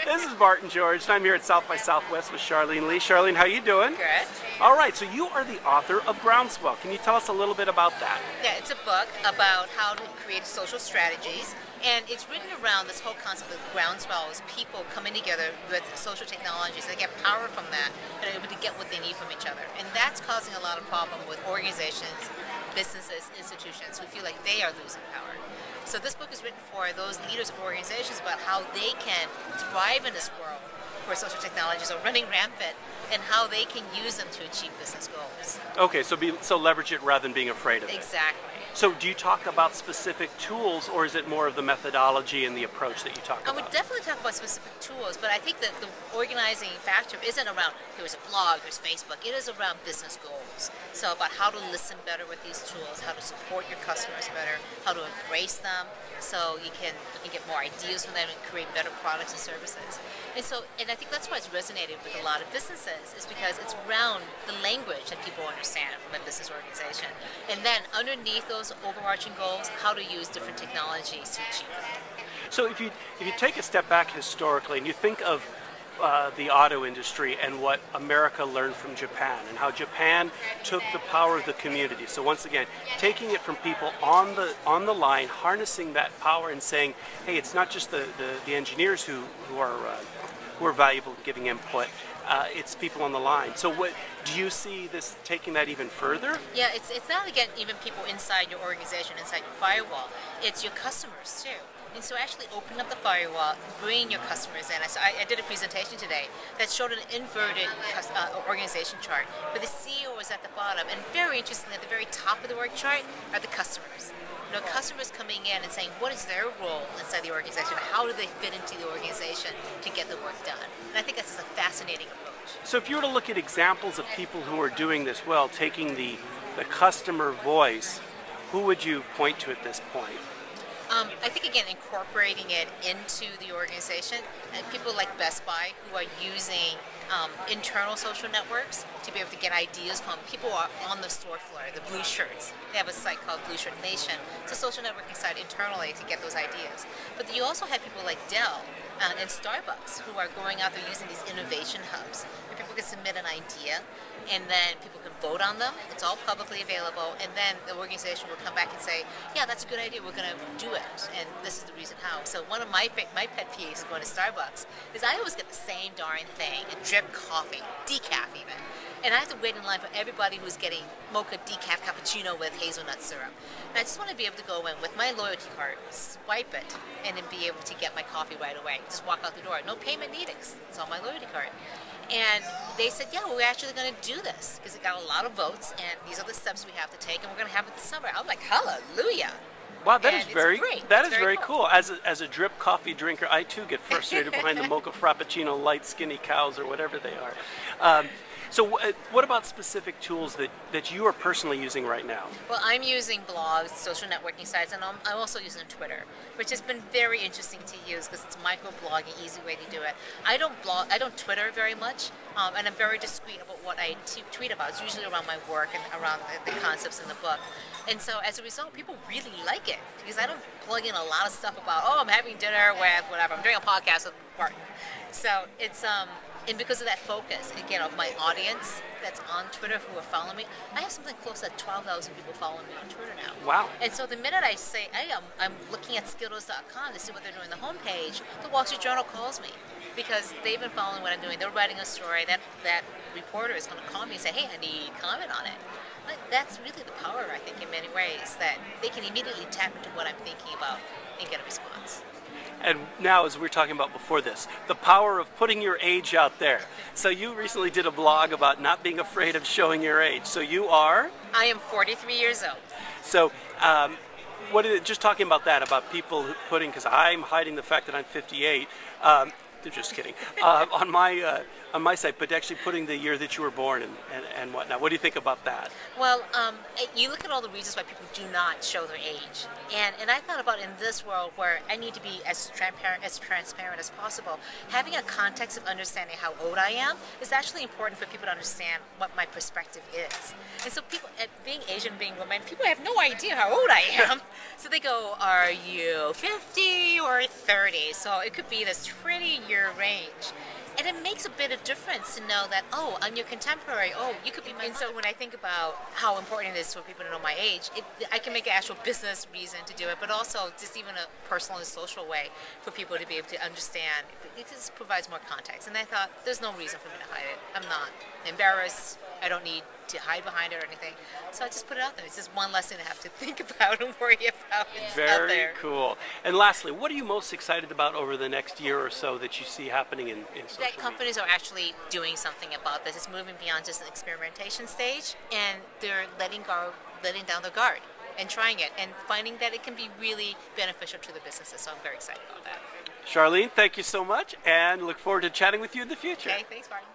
This is Martin George, and I'm here at South by Southwest with Charlene Li. Charlene, how you doing? Good. All right, so you are the author of Groundswell. Can you tell us a little bit about that? Yeah, it's a book about how to create social strategies, and it's written around this whole concept of groundswell is people coming together with social technologies. They get power from that and are able to get what they need from each other. And that's causing a lot of problem with organizations, businesses, institutions who feel like they are losing power. So this book is written for those leaders of organizations about how they can thrive in this world where social technologies are running rampant and how they can use them to achieve business goals. Okay, so leverage it rather than being afraid of it. Exactly. So do you talk about specific tools, or is it more of the methodology and the approach that you talk about? I would definitely talk about specific tools, but I think that the organizing factor isn't around here's a blog, here's Facebook. It is around business goals. So about how to listen better with these tools, how to support your customers better, how to embrace them, so you can get more ideas from them and create better products and services. And I think that's why it's resonated with a lot of businesses, is because it's around the language that people understand from a business organization. And then underneath those overarching goals, how to use different technologies to achieve them. So if you take a step back historically and you think of the auto industry and what America learned from Japan and how Japan took the power of the community. So once again, taking it from people on the line, harnessing that power and saying, hey, it's not just the engineers who are valuable in giving input. It's people on the line. So what do you see this taking that even further? Yeah, it's not again even people inside your organization, inside your firewall. It's your customers too. And so actually open up the firewall, bring your customers in. I did a presentation today that showed an inverted organization chart, where the CEO is at the bottom, and very interestingly, at the very top of the org chart are the customers. You know, customers coming in and saying, what is their role inside the organization? How do they fit into the organization to get the work done? And I think that's a fascinating approach. So if you were to look at examples of people who are doing this well, taking the customer voice, who would you point to at this point? I think, again, incorporating it into the organization, and people like Best Buy who are using internal social networks to be able to get ideas from people who are on the store floor, the Blue Shirts. They have a site called Blue Shirt Nation. It's a social networking site internally to get those ideas. But you also have people like Dell and Starbucks who are going out there using these innovation hubs, where people can submit an idea and then people can vote on them. It's all publicly available, and then the organization will come back and say, yeah, that's a good idea, we're going to do it, and this is the reason how. So one of my pet peeves going to Starbucks is I always get the same darn thing, a drip coffee, decaf even. And I have to wait in line for everybody who's getting mocha decaf cappuccino with hazelnut syrup. And I just want to be able to go in with my loyalty card, swipe it, and then be able to get my coffee right away. Just walk out the door. No payment needed. It's on my loyalty card. And they said, yeah, well, we're actually going to do this because it got a lot of votes, and these are the steps we have to take, and we're going to have it this summer. I'm like, hallelujah. Wow, that is very cool. As a drip coffee drinker, I too get frustrated behind the mocha frappuccino light skinny cows or whatever they are. So what about specific tools that you are personally using right now? Well, I'm using blogs, social networking sites, and I'm also using Twitter, which has been very interesting to use because it's micro-blogging, easy way to do it. I don't Twitter very much, and I'm very discreet about what I tweet about. It's usually around my work and around the concepts in the book. And so as a result, people really like it because I don't plug in a lot of stuff about, oh, I'm having dinner with whatever. I'm doing a podcast with Martin. So it's and because of that focus, again, of my audience that's on Twitter who are following me, I have something close to 12,000 people following me on Twitter now. Wow. And so the minute I say, hey, I'm looking at Skittles.com to see what they're doing on the homepage, the Wall Street Journal calls me because they've been following what I'm doing. They're writing a story. That reporter is going to call me and say, hey, I need comment on it. But that's really the power, I think, in many ways, that they can immediately tap into what I'm thinking about and get a response. And now, as we were talking about before this, the power of putting your age out there. So you recently did a blog about not being afraid of showing your age. So you are? I am 43 years old. So just talking about that, about people putting, because I'm hiding the fact that I'm 58, just kidding, on on my site, but actually putting the year that you were born and whatnot. What do you think about that? Well, you look at all the reasons why people do not show their age, and I thought about in this world where I need to be as transparent as possible, having a context of understanding how old I am is actually important for people to understand what my perspective is. And so people, being Asian, being women, people have no idea how old I am. So they go, are you 50 or 30? So it could be this 20-year range. And it makes a bit of difference to know that, oh, I'm your contemporary, oh, you could be my mom. So when I think about how important it is for people to know my age, I can make an actual business reason to do it, but also just even a personal and social way for people to be able to understand. It just provides more context. And I thought, there's no reason for me to hide it. I'm not embarrassed. I don't need to hide behind it or anything. So I just put it out there. It's just one less thing to have to think about and worry about. It's out there. Very cool. And lastly, what are you most excited about over the next year or so that you see happening in social that companies are actually doing something about this. It's moving beyond just an experimentation stage, and they're letting down their guard and trying it and finding that it can be really beneficial to the businesses. So I'm very excited about that. Charlene, thank you so much, and look forward to chatting with you in the future. Okay, thanks, Martin.